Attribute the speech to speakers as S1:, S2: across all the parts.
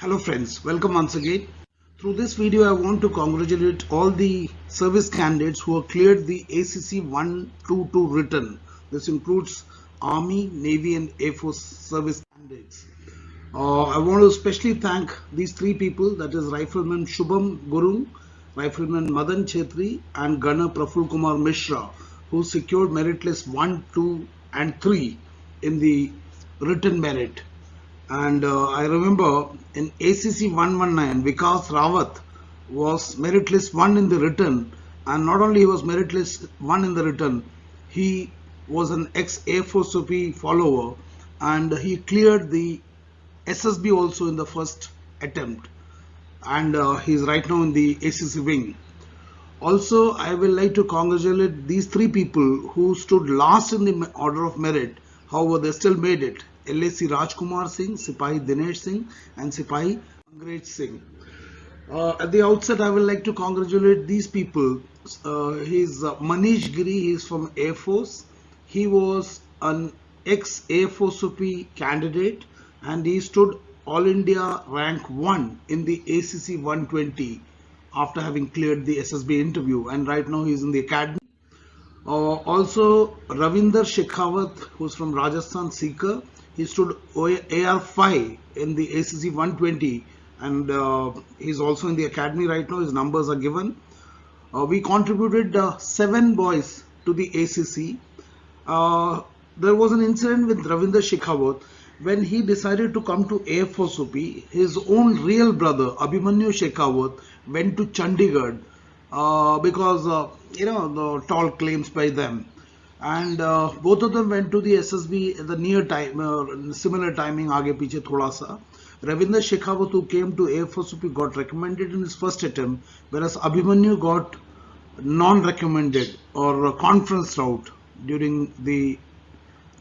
S1: Hello friends, welcome once again. Through this video, I want to congratulate all the service candidates who have cleared the ACC-122 written. This includes Army, Navy and Air Force service candidates. I want to especially thank these three people, that is Rifleman Shubham Gurung, Rifleman Madan Chetri and Gunner Praful Kumar Mishra, who secured merit list 1, 2 and 3 in the written merit. And I remember in ACC 119, Vikas Rawat was merit list 1 in the written, and not only he was merit list 1 in the written, he was an ex-AFOSOP follower and he cleared the SSB also in the first attempt, and he is right now in the ACC wing. Also, I will like to congratulate these three people who stood last in the order of merit. However, they still made it. LAC Rajkumar Singh, Sipahi Dinesh Singh and Sipahi Angraj Singh. At the outset, I would like to congratulate these people. He's Manish Giri, he is from Air Force. He was an ex-AFOSOP candidate and he stood All India rank 1 in the ACC 120 after having cleared the SSB interview, and right now he is in the academy. Also, Ravinder Shekhawat, who's from Rajasthan Seeker, he stood AR5 in the ACC 120 and he's also in the academy right now. His numbers are given. We contributed 7 boys to the ACC. There was an incident with Ravinder Shekhawat when he decided to come to AFOSOP. His own real brother Abhimanyu Shekhawat went to Chandigarh because the tall claims by them, and both of them went to the SSB at the near time, similar timing, aage piche thoda sa. Ravinder Shekhawat, who came to AFOSOP, got recommended in his first attempt, whereas Abhimanyu got non-recommended or conference route during the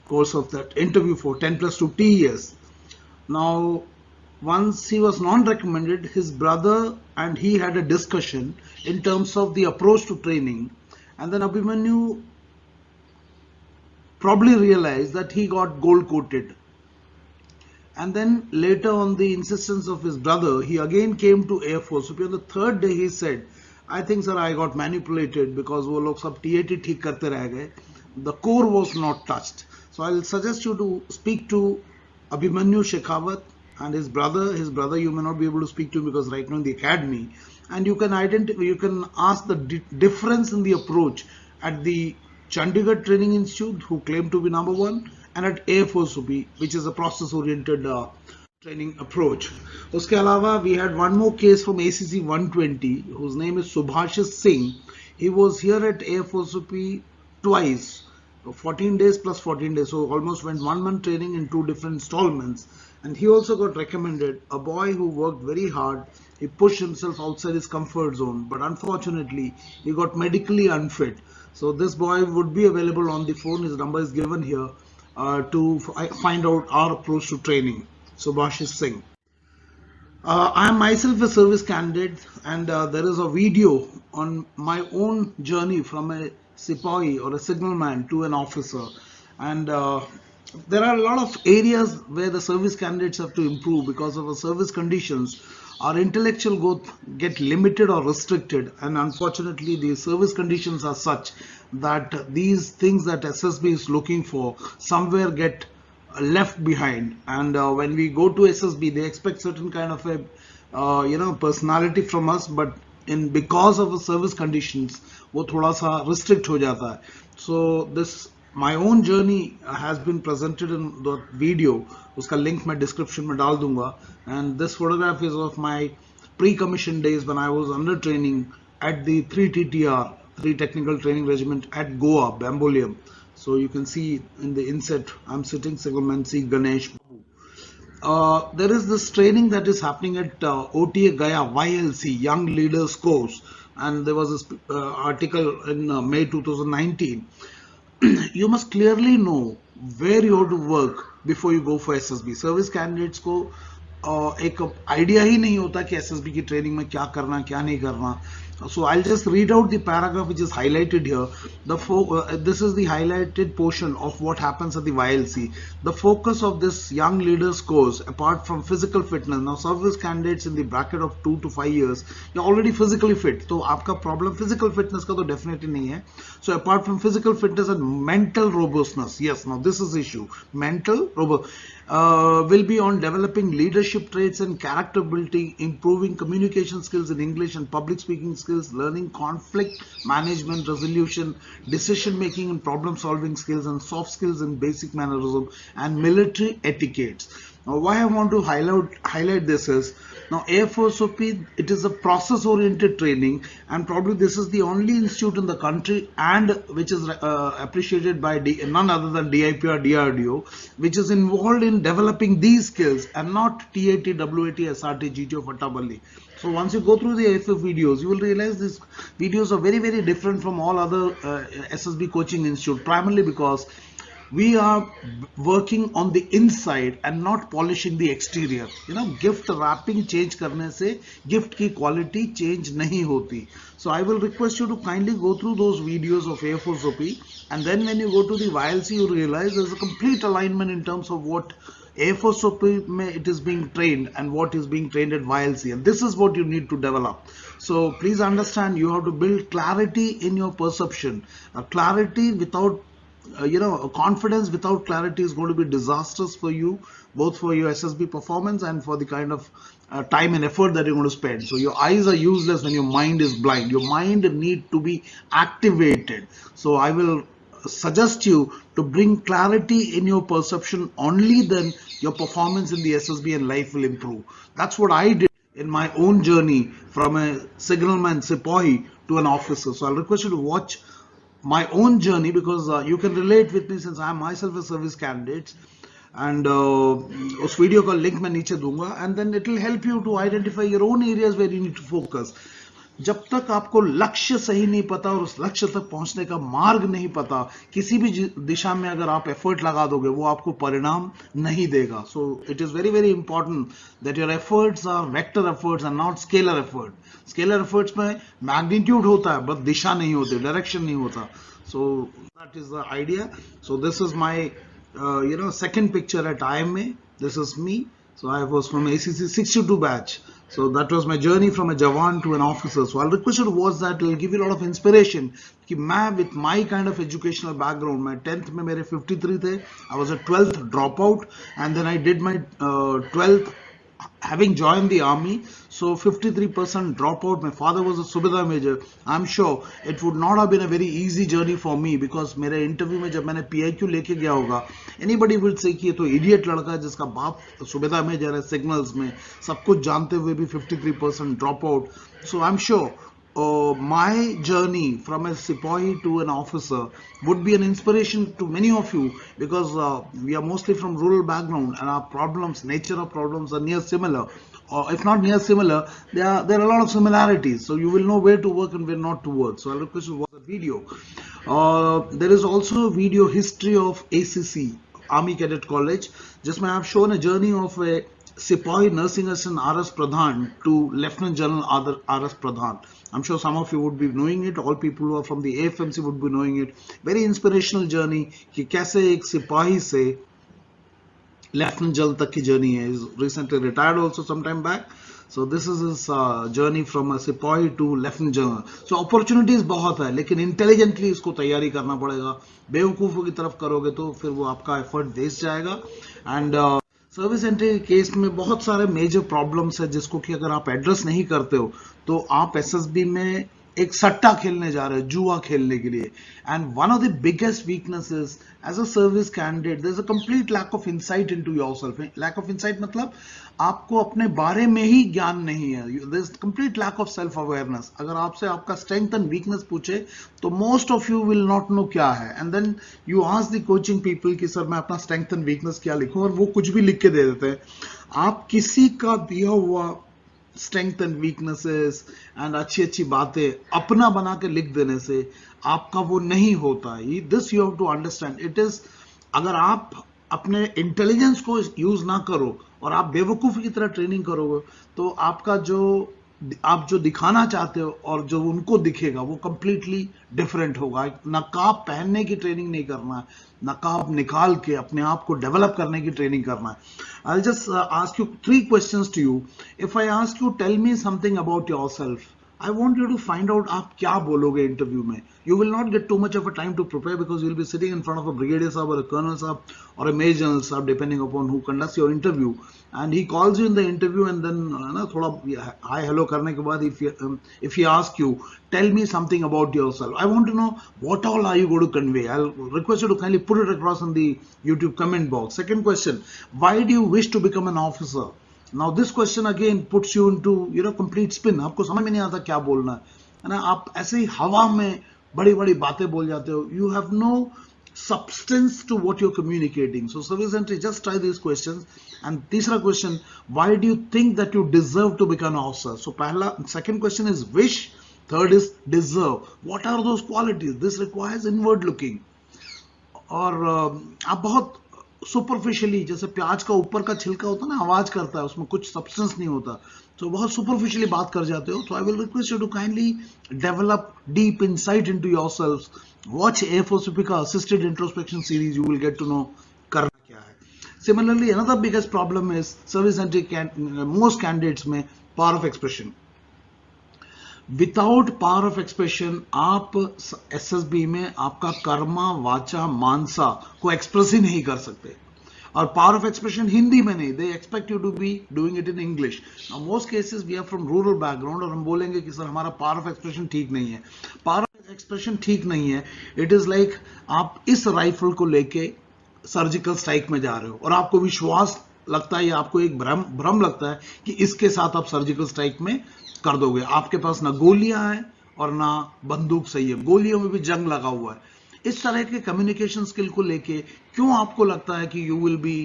S1: course of that interview for 10+2 TES. Now, once he was non-recommended, his brother and he had a discussion in terms of the approach to training, and then Abhimanyu probably realized that he got gold coated, and then later on the insistence of his brother, he again came to Air Force. On the third day he said, I think sir I got manipulated because wo log sab TAT theek karte reh gaye, the core was not touched. So I'll suggest you to speak to Abhimanyu Shekhawat and his brother. His brother you may not be able to speak to because right now in the academy, and you can ask the difference in the approach at the Chandigarh Training Institute, who claim to be number 1, and at AFOSOP, which is a process-oriented training approach. Uske alawa, we had one more case from ACC 120, whose name is Subhashis Singh. He was here at AFOSOP twice, 14 days plus 14 days, so almost went 1 month training in 2 different installments, and he also got recommended. A boy who worked very hard, he pushed himself outside his comfort zone, but unfortunately he got medically unfit. So this boy would be available on the phone. His number is given here to find out our approach to training. Subhashis Singh. I am myself a service candidate, and there is a video on my own journey from a Sipahi or a signalman to an officer, and there are a lot of areas where the service candidates have to improve because of our service conditions. Our intellectual growth get limited or restricted, and unfortunately the service conditions are such that these things that SSB is looking for somewhere get left behind. And when we go to SSB, they expect certain kind of a personality from us, but because of the service conditions वो थोड़ा सा restrict हो जाता है. So this my own journey has been presented in the video. उसका link मैं description में डाल दूंगा. And this photograph is of my pre-commission days when I was under training at the 3TTR, 3 Technical Training Regiment at Goa, Bambolium. So you can see in the inset, I'm sitting Signalman Col Ganesh Babu. There is this training that is happening at OTA Gaya YLC, Young Leaders Course, and there was this article in May 2019. You must clearly know where you have to work before you go for SSB. Service candidates को एक idea ही नहीं होता कि SSB की training में क्या करना क्या नहीं करना. So I'll just read out the paragraph which is highlighted here. This is the highlighted portion of what happens at the YLC. The focus of this young leaders course, apart from physical fitness, now service candidates in the bracket of 2 to 5 years, you're already physically fit. So आपका problem physical fitness का तो definitely नहीं है. So apart from physical fitness and mental robustness, yes, now this is issue. Mental robustness. Will be on developing leadership traits and character building, improving communication skills in English and public speaking skills, learning conflict management, resolution, decision making and problem solving skills, and soft skills in basic mannerism and military etiquettes. Now, why I want to highlight this is, now AFOSOP, it is a process oriented training, and probably this is the only institute in the country and which is appreciated by none other than DIPR, DRDO, which is involved in developing these skills and not TAT, WAT, SRT, GTO, Fattaballi. So once you go through the AFF videos, you will realize these videos are very, very different from all other SSB coaching institute, primarily because we are working on the inside and not polishing the exterior. You know, gift wrapping change करने से gift की quality change नहीं होती. So I will request you to kindly go through those videos of AFOSOP, and then when you go to the YLC, you realize there's a complete alignment in terms of what AFOSOP it is being trained and what is being trained at YLC, and this is what you need to develop. So please understand, you have to build clarity in your perception. Clarity without confidence without clarity is going to be disastrous for you, both for your SSB performance and for the kind of time and effort that you're going to spend. So your eyes are useless when your mind is blind. Your mind need to be activated. So I will suggest you to bring clarity in your perception. Only then your performance in the SSB and life will improve. That's what I did in my own journey from a signalman Sepoy to an officer. So I'll request you to watch my own journey, because you can relate with me since I am myself a service candidate, and उस video का link मैं नीचे दूंगा, and then it will help you to identify your own areas where you need to focus. जब तक आपको लक्ष्य सही नहीं पता और उस लक्ष्य तक पहुंचने का मार्ग नहीं पता, किसी भी दिशा में अगर आप एफर्ट लगा दोगे वो आपको परिणाम नहीं देगा. So it is very very important that your efforts are vector efforts and not scalar effort. Scalar efforts में मैग्नीट्यूड होता है बट दिशा नहीं होती, डायरेक्शन नहीं होता. So that is the idea. So this is my second picture at IMA. This is me. So I was from ACC-122 batch. So that was my journey from a Jawan to an officer. So I'll request you to watch that. It will give you a lot of inspiration. कि मैं with my kind of educational background, my 10th में मेरे 53 थे. I was a 12th dropout, and then I did my 12th having joined the army. So 53% dropout. My father was a Subedar major. I'm sure it would not have been a very easy journey for me, because मेरे interview में जब मैंने PIQ लेके गया होगा, anybody would say कि ये तो idiot लड़का है जिसका बाप सुबेदार मेजर है सिग्नल्स में, सब कुछ जानते हुए भी 53% dropout. So I'm sure my journey from a Sepoy to an officer would be an inspiration to many of you, because we are mostly from rural background and our problems, nature of problems are near similar, or if not near similar, there are a lot of similarities. So you will know where to work and where not to work. So I'll request you to watch the video. There is also a video history of ACC, Army Cadet College, जिसमें I've shown a journey of a Sepoy Nursing Assistant RS Pradhan to Lieutenant General RS Pradhan. I'm sure some of you would be knowing it. All people who are from the AFMC would be knowing it. Very inspirational journey कि कैसे एक सिपाही से Lieutenant General तक की journey है. He's recently retired also some time back. So this is his journey from a Sepoy to Lieutenant General. So opportunities बहुत है, लेकिन intelligently इसको तैयारी करना पड़ेगा. बेवकूफ़ों की तरफ करोगे तो फिर वो आपका effort waste जाएगा. And सर्विस एंट्री केस में बहुत सारे मेजर प्रॉब्लम्स है जिसको कि अगर आप एड्रेस नहीं करते हो तो आप एसएसबी में एक सट्टा खेलने जा रहे हो, जुआ खेलने के लिए. And one of the biggest weaknesses as a service candidate, there is a complete lack of insight into yourself. Lack of insight मतलब आपको अपने बारे में ही ज्ञान नहीं है. There is complete lack of self awareness. अगर आपसे आपका स्ट्रेंथ एंड वीकनेस पूछे तो most of you will not know क्या है, and then you ask the coaching people कि सर मैं अपना स्ट्रेंथ एंड वीकनेस क्या लिखूं, और वो कुछ भी लिख के दे देते हैं. आप किसी का दिया हुआ स्ट्रेंथ एंड वीकनेसेस एंड अच्छी अच्छी बातें अपना बना के लिख देने से आपका वो नहीं होता है. This you have to understand. It is, अगर आप अपने इंटेलिजेंस को यूज ना करो और आप बेवकूफ की तरह ट्रेनिंग करोगे तो आपका जो आप जो दिखाना चाहते हो और जो उनको दिखेगा वो कंप्लीटली डिफरेंट होगा। नकाब पहनने की ट्रेनिंग नहीं करना है, नकाब निकाल के अपने आप को डेवलप करने की ट्रेनिंग करना है। I'll just ask you 3 questions to you. If I ask you, tell me something about yourself, I want you to find out आप क्या बोलोगे इंटरव्यू में। You will not get too much of a time to prepare because you will be sitting in front of a brigadier साहब or a colonel साहब or a major general साहब, depending upon who conducts your interview, and he calls you in the interview and then ना थोड़ा hi hello करने के बाद if he asks you, tell me something about yourself, I want to know what all are you going to convey. I'll request you to kindly put it across in the YouTube comment box. Second question, why do you wish to become an officer? Now this question again puts you into complete spin. आपको समझ में नहीं आता क्या बोलना है ना, आप ऐसे ही हवा में बड़ी बड़ी बातें बोल जाते हो. You have no substance to what you're communicating. So service entry, just try these questions. And तीसरा question, why do you think that you deserve to become an officer? So पहला, second question is wish, third is deserve. What are those qualities? This requires inward looking. और आप बहुत superficially, जैसे प्याज का ऊपर का छिलका होता है ना, आवाज करता है, उसमें कुछ सब्सटेंस नहीं होता, तो बहुत सुपरफिशियली बात कर जाते हो. तो I will request you to kindly develop deep insight into yourselves. Watch AFOSOP का assisted introspection series, you will get to know करना क्या है. Similarly another biggest problem is service entry most candidates में power of expression. Without power of expression आप SSB में आपका कर्मा वाचा मानसा को एक्सप्रेस ही नहीं कर सकते. और पावर ऑफ एक्सप्रेशन हिंदी में नहीं, they expect you to be doing it in English. Most cases we are from rural background और हम बोलेंगे कि सर हमारा पावर ऑफ एक्सप्रेशन ठीक नहीं है. पावर ऑफ एक्सप्रेशन ठीक नहीं है, इट इज लाइक आप इस राइफल को लेके सर्जिकल स्ट्राइक में जा रहे हो और आपको विश्वास लगता है या आपको एक भ्रम लगता है कि इसके साथ आप सर्जिकल स्ट्राइक में कर दोगे. आपके पास ना गोलियां हैं और ना बंदूक सही है, गोलियों में भी जंग लगा हुआ है. इस तरह के कम्युनिकेशन स्किल को लेके क्यों आपको लगता है कि you will be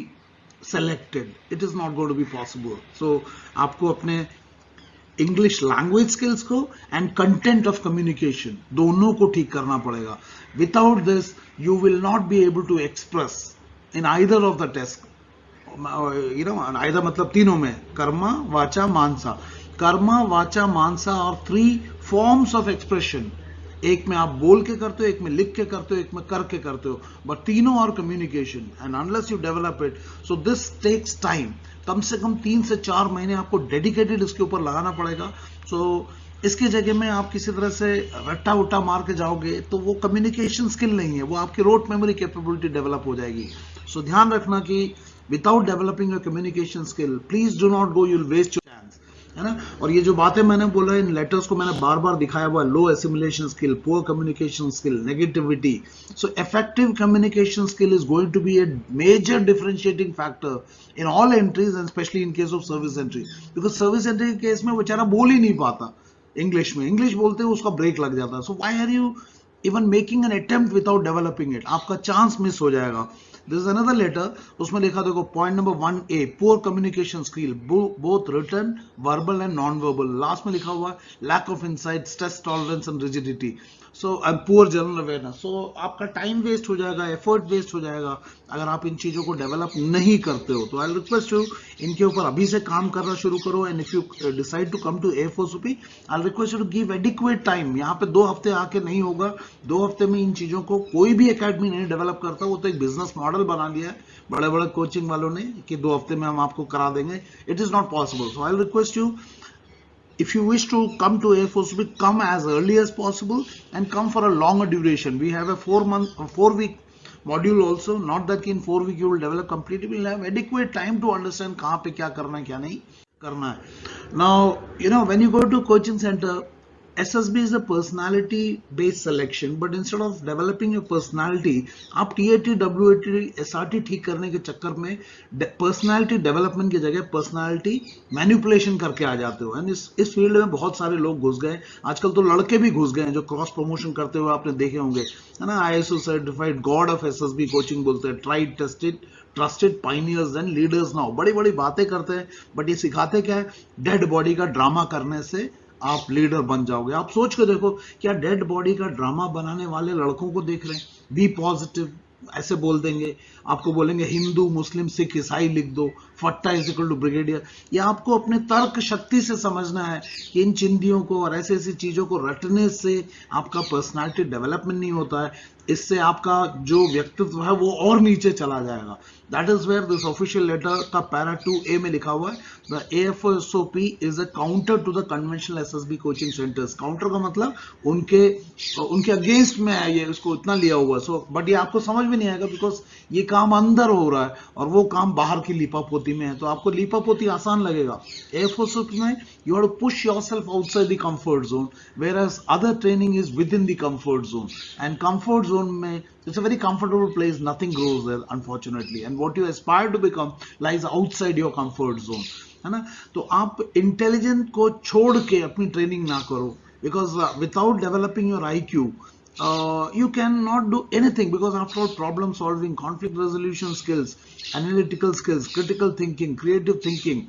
S1: selected? It is not going to be possible. So आपको अपने इंग्लिश लैंग्वेज स्किल्स को एंड कंटेंट ऑफ कम्युनिकेशन दोनों को ठीक करना पड़ेगा. Without this you will not be able to express in either of the test. Either मतलब तीनों में, कर्मा वाचा मानसा. कर्मा वाचा मानसा और 3 फॉर्म्स ऑफ एक्सप्रेशन. एक में आप बोल के करते हो, एक में लिख के करते हो, एक में करके करते हो, बट तीनों और communication. And unless you develop it, so this takes time. कम से कम 3 से 4 महीने आपको डेडिकेटेड इसके ऊपर लगाना पड़ेगा. सो इसकी जगह में आप किसी तरह से रट्टा उट्टा मार के जाओगे तो वो कम्युनिकेशन स्किल नहीं है, वो आपकी रोट मेमोरी कैपेबिलिटी डेवलप हो जाएगी. सो ध्यान रखना कि without developing your communication skill, please do not go, you will waste your chance, है ना. और ये जो बातें मैंने बोला, इन लेटर्स को मैंने बार बार दिखाया हुआ, low assimilation skill, poor communication skill, negativity. So effective communication skill is going to be a major differentiating factor in all entries and especially in case of service entry. Because service entry के case में बेचारा बोल ही नहीं पाता English में, English बोलते हुए उसका ब्रेक लग जाता है. So why are you even making an attempt without developing it? आपका चांस मिस हो जाएगा. This is another letter, उसमें लिखा देखो, point number 1A, poor communication skill, both written, verbal and non verbal. Last में लिखा हुआ lack of insight, stress tolerance and rigidity. So poor general awareness. So आपका time waste हो जाएगा, effort waste हो जाएगा अगर आप इन चीजों को डेवलप नहीं करते हो. तो आई रिक्वेस्ट यू, इनके ऊपर अभी से काम करना शुरू करो. And if you decide to come to AFOSOP, I request you to give adequate time. यहाँ पे 2 हफ्ते आके नहीं होगा. 2 हफ्ते में इन चीजों को कोई भी एकेडमी नहीं डेवलप करता. वो तो एक बिजनेस मॉडल बना लिया है बड़े बड़े कोचिंग वालों ने कि 2 हफ्ते में हम आपको करा देंगे. It is not possible. So I request you, if you wish to come to AFOSOP, come as early as possible and come for a longer duration. We have a 4-week module also. Not that in 4 weeks you will develop completely. You will have adequate time to understand कहाँ पे क्या करना है, क्या नहीं करना है. Now, when you go to coaching center, SSB is a personality based selection, but instead of developing your personality, आप TAT, WAT, SRT ठीक करने के चक्कर में पर्सनालिटी डेवलपमेंट की जगह पर्सनालिटी मैनिपुलेशन करके आ जाते हो. एंड इस फील्ड में बहुत सारे लोग घुस गए. आजकल तो लड़के भी घुस गए हैं जो क्रॉस प्रमोशन करते हुए आपने देखे होंगे, है ना. ISO certified God of SSB coaching बोलते हैं, tried tested trusted Pioneers and leaders now. बड़ी बड़ी बातें करते हैं, बट ये सिखाते क्या है? डेड बॉडी का ड्रामा करने से आप लीडर बन जाओगे. आप सोच के देखो, क्या डेड बॉडी का ड्रामा बनाने वाले लड़कों को देख रहे हैं? बी पॉजिटिव ऐसे बोल देंगे, आपको बोलेंगे हिंदू मुस्लिम सिख ईसाई लिख दो, फट्टा इज इक्वल टू ब्रिगेडियर। ये आपको अपने तर्क शक्ति से समझना है कि इन चिंदियों को और ऐसी ऐसी चीजों को रटने से आपका पर्सनालिटी डेवलपमेंट नहीं होता है, इससे आपका जो व्यक्तित्व है वो और नीचे चला जाएगा। That is where this official letter का पैरा 2A में लिखा हुआ है, the AFOSOP is a counter to the conventional SSB coaching centres. Counter का मतलब उनके अगेंस्ट में है, ये उसको इतना लिया हुआ। सो बट ये आपको समझ में नहीं आएगा बिकॉज ये काम अंदर हो रहा है और वो काम बाहर की लीपापोती में है, तो आपको लीपापोती आसान लगेगा। AFOSOP में you have to push yourself outside the comfort zone, whereas other training is within the comfort zone, and comfort zone mein it's a very comfortable place, nothing grows there unfortunately, and what you aspire to become lies outside your comfort zone, है ना। तो आप intelligent को छोड़ के अपनी training ना करो, because without developing your IQ you cannot do anything, because after all problem solving, conflict resolution skills, analytical skills, critical thinking, creative thinking,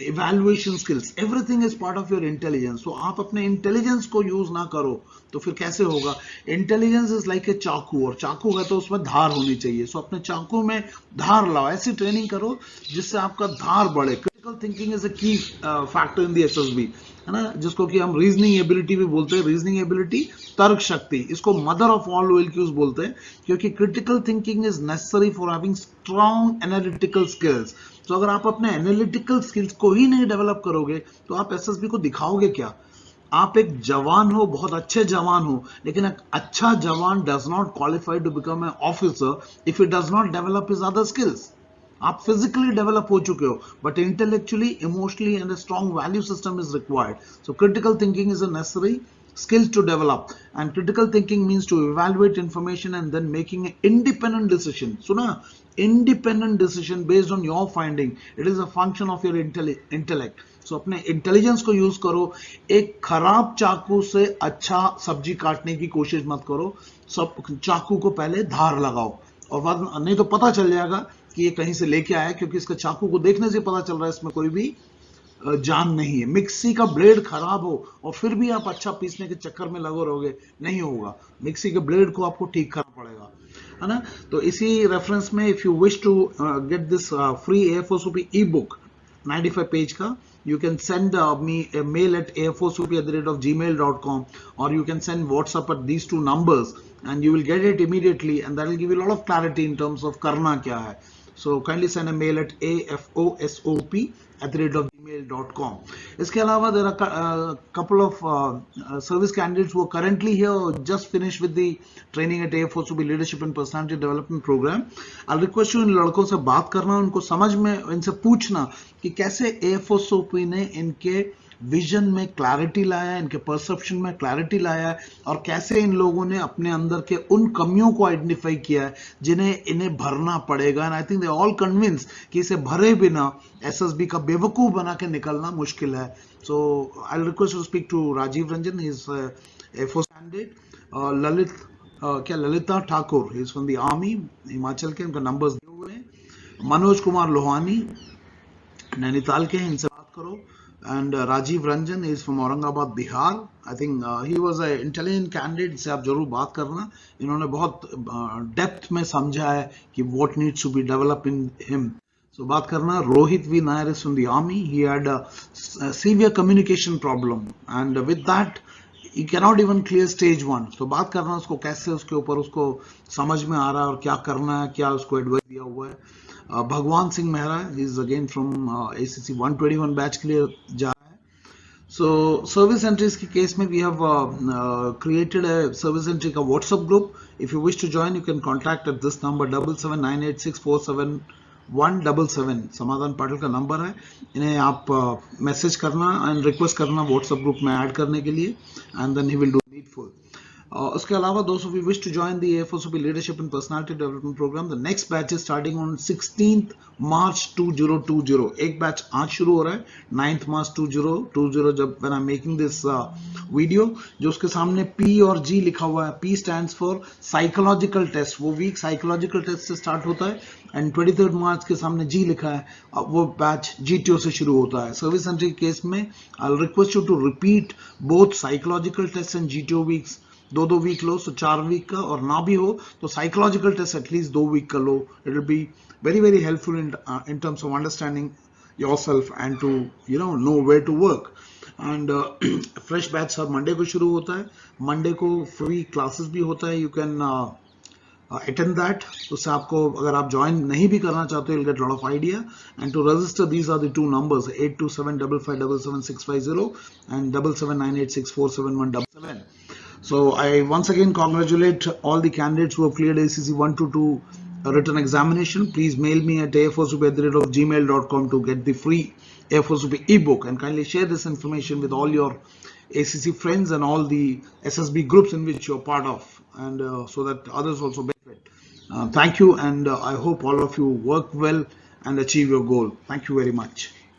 S1: evaluation skills, everything is part of your intelligence. So आप अपने intelligence को use ना करो तो फिर कैसे होगा। intelligence is like a चाकू, और चाकू है तो उसमें धार होनी चाहिए। So अपने चाकू में धार लाओ, ऐसी ट्रेनिंग करो जिससे आपका धार बढ़े। critical thinking is a key factor in the SSB, है ना, जिसको कि हम रीजनिंग एबिलिटी भी बोलते हैं। रीजनिंग एबिलिटी, तर्क शक्ति, इसको मदर ऑफ ऑल OLQs बोलते हैं, क्योंकि critical thinking is necessary for having strong analytical skills. तो अगर आप अपने एनालिटिकल स्किल्स को ही नहीं डेवलप करोगे तो आप SSB को दिखाओगे क्या। आप एक जवान हो, बहुत अच्छे जवान हो, लेकिन एक अच्छा जवान does not qualify to become a officer if it does not develop his other skills. आप फिजिकली डेवलप हो चुके हो, but intellectually, emotionally and a strong value system is required. So critical thinking is a necessary skill to develop, and critical thinking means to evaluate information and then making an independent decision. So na, independent decision based on your finding. It is a function of your intellect. So अपने intelligence को use करो। एक खराब चाकू से अच्छा सब्जी काटने की कोशिश मत करो। सब चाकू को पहले धार लगाओ, और बाद नहीं तो पता चल जाएगा कि ये कहीं से लेके आया, क्योंकि इसका चाकू को देखने से पता चल रहा है इसमें कोई भी जान नहीं है। मिक्सी का ब्लेड खराब हो और फिर भी आप अच्छा पीसने के चक्कर में लगे रहोगे, नहीं होगा। मिक्सी के ब्लेड को आपको ठीक करना पड़ेगा, है ना। तो इसी रेफरेंस में if you wish to get this free AFOSOP e-book 95 page का, you can send me a mail at afosop@gmail.com, or you can send WhatsApp at these two numbers and you will get it immediately, and that will give you a lot of clarity in terms of करना क्या है। So kindly send a mail at afosop@gmail.com. इसके अलावा there are a couple of service candidates who are currently here or just finished with the training at AFOSOP Leadership and Personality Development Program. I'll request you इन लड़कों से बात करना, उनको समझ में, इनसे पूछना कि कैसे AFOSOP ने इनके विजन में क्लैरिटी लाया, इनके परसेप्शन में क्लैरिटी लाया है, और कैसे इन लोगों ने अपने अंदर के उन कमियों को आइडेंटिफाई किया है जिन्हें इन्हें भरना पड़ेगा। And I think they all convince कि इसे भरे बिना SSB का बेवकूफ बना के निकलना मुश्किल है। So I will request to speak to Rajiv Ranjan, he is AFOS candidate. Lalita Thakur, he is from the army Himachal के, उनका नंबर्स दिए हुए हैं। मनोज कुमार लोहानी नैनीताल के हैं, इनसे बात करो। And Rajiv Ranjan is from Aurangabad, Bihar. I think he was an intelligent candidate, से आप जरूर बात करना। इन्होंने बहुत डेप्थ में समझा है कि what needs to be developed in him. So बात करना। Rohit V. Nair is from the army. He had a severe communication problem, and with that he cannot even clear stage 1. So बात करना उसको कैसे उसके ऊपर उसको समझ में आ रहा है और क्या करना है, क्या उसको एडवाइस दिया हुआ है। भगवान Singh Mehra is again from ACC-121 batch के लिए जा रहा है। So सर्विस एंट्रीज के केस में we have created a service entry का WhatsApp group. If you wish to join, you can contact at this number 7798647177. समाधान पाटिल का नंबर है, इन्हें आप मैसेज करना एंड रिक्वेस्ट करना WhatsApp ग्रुप में ऐड करने के लिए, and then he will do needful. उसके अलावा those of you wish to join the AFOSOP Leadership and Personality Development Program, the next batch is starting on 16th March 2020. एक batch आज शुरू हो रहा है 9th March 2020, जब when I'm making this video, जो उसके सामने P और G लिखा हुआ है। P stands for psychological test, वो वीक साइकोलॉजिकल टेस्ट से स्टार्ट होता है, एंड 23rd March के सामने G लिखा है, वो बैच GTO से शुरू होता है। सर्विस एंट्री के केस में I'll request you to repeat both psychological tests and GTO weeks 2 week लो, so 4 वीक का, और ना भी हो तो साइकोलॉजिकल टेस्ट एटलीस्ट 2 वीक का लो. It will be very very helpful in terms of understanding yourself and to know where to work. And fresh batch सब Monday को शुरू होता है. मंडे को फ्री क्लासेस भी होता है. You can attend that. उससे आपको, अगर आप ज्वाइन नहीं भी करना चाहते हो, you'll get a lot of idea. And to register, these are the two numbers: 8275577650 and 7798647177. So I once again congratulate all the candidates who have cleared ACC-122 written examination. Please mail me at afosop@gmail.com to get the free AFOSOP ebook, and kindly share this information with all your ACC friends and all the SSB groups in which you're part of, and so that others also benefit. Thank you, and I hope all of you work well and achieve your goal. Thank you very much.